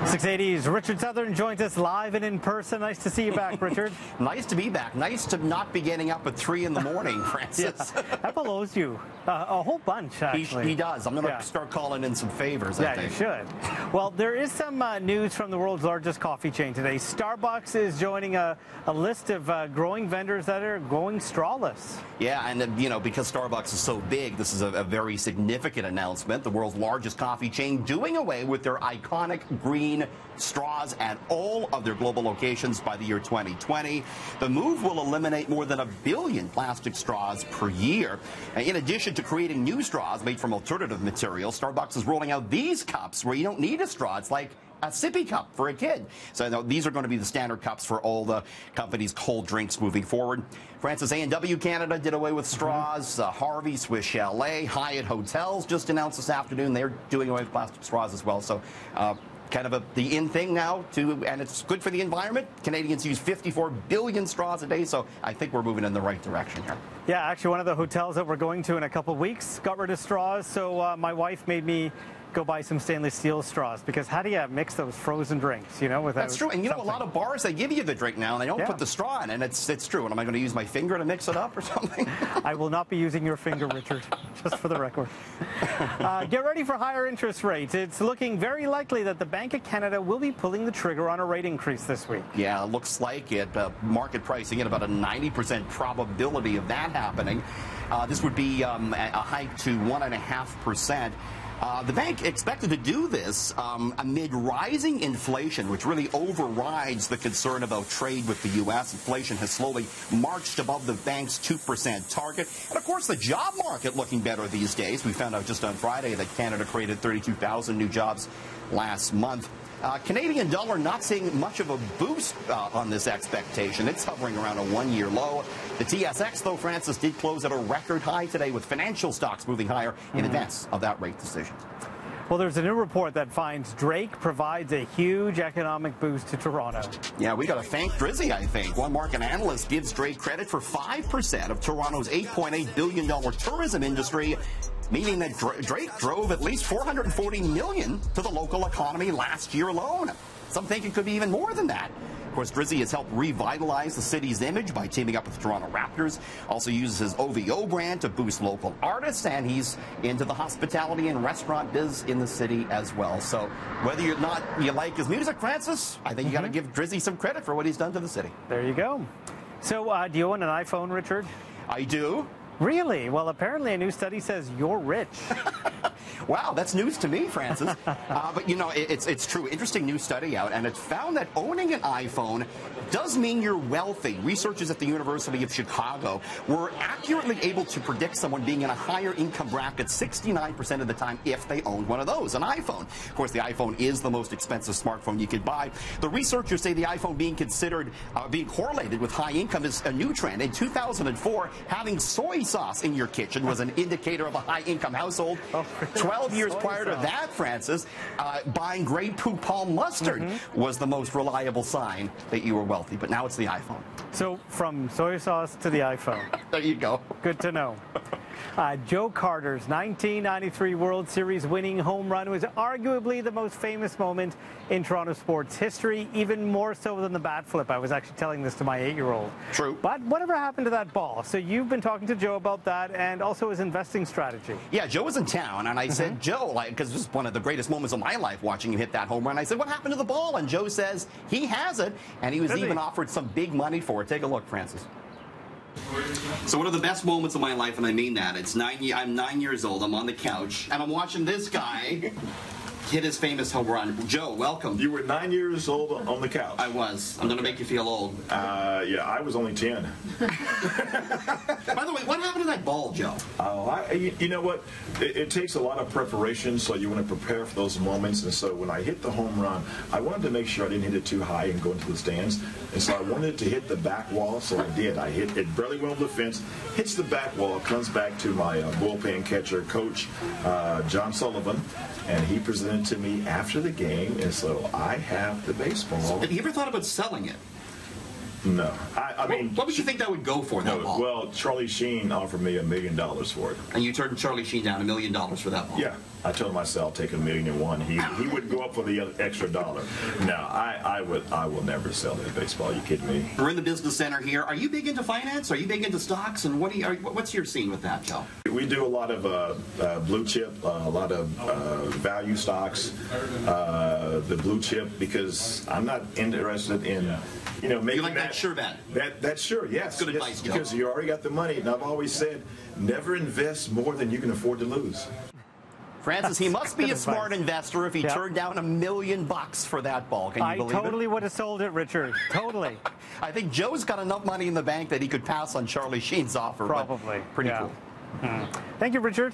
680's Richard Southern joins us live and in person. Nice to see you back, Richard. Nice to be back. Nice to not be getting up at 3 in the morning, Francis. Yeah, that belows you a whole bunch, actually. He does. I'm going to start calling in some favors, I think. You should. Well, there is some news from the world's largest coffee chain today. Starbucks is joining a list of growing vendors that are going strawless. Yeah, and you know, because Starbucks is so big, this is a very significant announcement. The world's largest coffee chain doing away with their iconic green straws at all of their global locations by the year 2020. The move will eliminate more than 1 billion plastic straws per year. In addition to creating new straws made from alternative materials, Starbucks is rolling out these cups where you don't need a straw. It's like a sippy cup for a kid. So these are going to be the standard cups for all the company's cold drinks moving forward. Francis, A&W Canada did away with straws. Harvey, Swiss Chalet, Hyatt Hotels just announced this afternoon they're doing away with plastic straws as well. So kind of the in thing now, and it's good for the environment. Canadians use 54 billion straws a day, so I think we're moving in the right direction here. Yeah, actually, one of the hotels that we're going to in a couple of weeks got rid of straws, so my wife made me go buy some stainless steel straws, because how do you mix those frozen drinks, you know, without That's true, and you know, a lot of bars, they give you the drink now, and they don't put the straw in, and it's true. And am I going to use my finger to mix it up or something? I will not be using your finger, Richard, just for the record. Get ready for higher interest rates. It's looking very likely that the Bank of Canada will be pulling the trigger on a rate increase this week. Yeah, it looks like it. Market pricing in about a 90% probability of that happening. This would be a hike to 1.5%. The bank expected to do this amid rising inflation, which really overrides the concern about trade with the U.S. Inflation has slowly marched above the bank's 2% target. And, of course, the job market looking better these days. We found out just on Friday that Canada created 32,000 new jobs last month. Canadian dollar not seeing much of a boost on this expectation. It's hovering around a one-year low. The TSX, though, Francis, did close at a record high today, with financial stocks moving higher in advance of that rate decision. Well, there's a new report that finds Drake provides a huge economic boost to Toronto. Yeah, we got to thank Drizzy, I think. One market analyst gives Drake credit for 5% of Toronto's $8.8 billion tourism industry, meaning that Drake drove at least $440 million to the local economy last year alone. Some think it could be even more than that. Of course, Drizzy has helped revitalize the city's image by teaming up with the Toronto Raptors. Also uses his OVO brand to boost local artists, and he's into the hospitality and restaurant biz in the city as well. So whether you like his music, Francis, I think you got to give Drizzy some credit for what he's done to the city. There you go. So do you own an iPhone, Richard? I do. Really? Well, apparently a new study says you're rich. Wow, that's news to me, Francis. But, you know, it's true. Interesting new study out, and it found that owning an iPhone does mean you're wealthy. Researchers at the University of Chicago were accurately able to predict someone being in a higher income bracket 69% of the time if they owned one of those, an iPhone. Of course, the iPhone is the most expensive smartphone you could buy. The researchers say the iPhone being considered, being correlated with high income is a new trend. In 2004, having soy sauce in your kitchen was an indicator of a high-income household. 12 years prior to that, Francis, buying Grey Poupon palm mustard was the most reliable sign that you were wealthy. But now it's the iPhone. So from soy sauce to the iPhone. There you go. Good to know. Joe Carter's 1993 World Series winning home run was arguably the most famous moment in Toronto sports history, even more so than the bat flip. I was actually telling this to my 8-year-old. True. But whatever happened to that ball? So you've been talking to Joe about that, and also his investing strategy. Yeah, Joe was in town, and I said, Joe, because this is one of the greatest moments of my life watching you hit that home run. I said, what happened to the ball? And Joe says he has it, and he was even offered some big money for it. Take a look, Francis. So one of the best moments of my life, and I mean that, I'm 9 years old, I'm on the couch, and I'm watching this guy hit his famous home run. Joe, welcome. You were 9 years old on the couch. I was. I'm going to make you feel old. Yeah, I was only 10. By the way, what happened to that ball, Joe? Oh, you know what? It takes a lot of preparation, so you want to prepare for those moments. And so when I hit the home run, I wanted to make sure I didn't hit it too high and go into the stands. And so I wanted to hit the back wall, so I did. I hit it, barely went over the fence, hits the back wall, comes back to my bullpen catcher, Coach John Sullivan, and he presented to me after the game, and so I have the baseball. Have you ever thought about selling it? No. I mean, what would you think that would go for, that ball? Well, Charlie Sheen offered me $1 million for it. And you turned Charlie Sheen down $1 million for that ball? Yeah. I told him I'll take $1,000,001. He wouldn't go up for the extra dollar. No, I will never sell that baseball. Are you kidding me? We're in the business center here. Are you big into finance? Are you big into stocks? And what's your scene with that, Joe? We do a lot of blue chip, a lot of value stocks, the blue chip, because I'm not interested in, making you like that sure bet. That's sure, yes. Good advice, Joe. Because you already got the money, and I've always said, never invest more than you can afford to lose. Francis, he must be a smart investor if he turned down $1 million for that ball. Can you believe it? I totally would have sold it, Richard. Totally. I think Joe's got enough money in the bank that he could pass on Charlie Sheen's offer. Probably. Pretty cool. Thank you, Richard.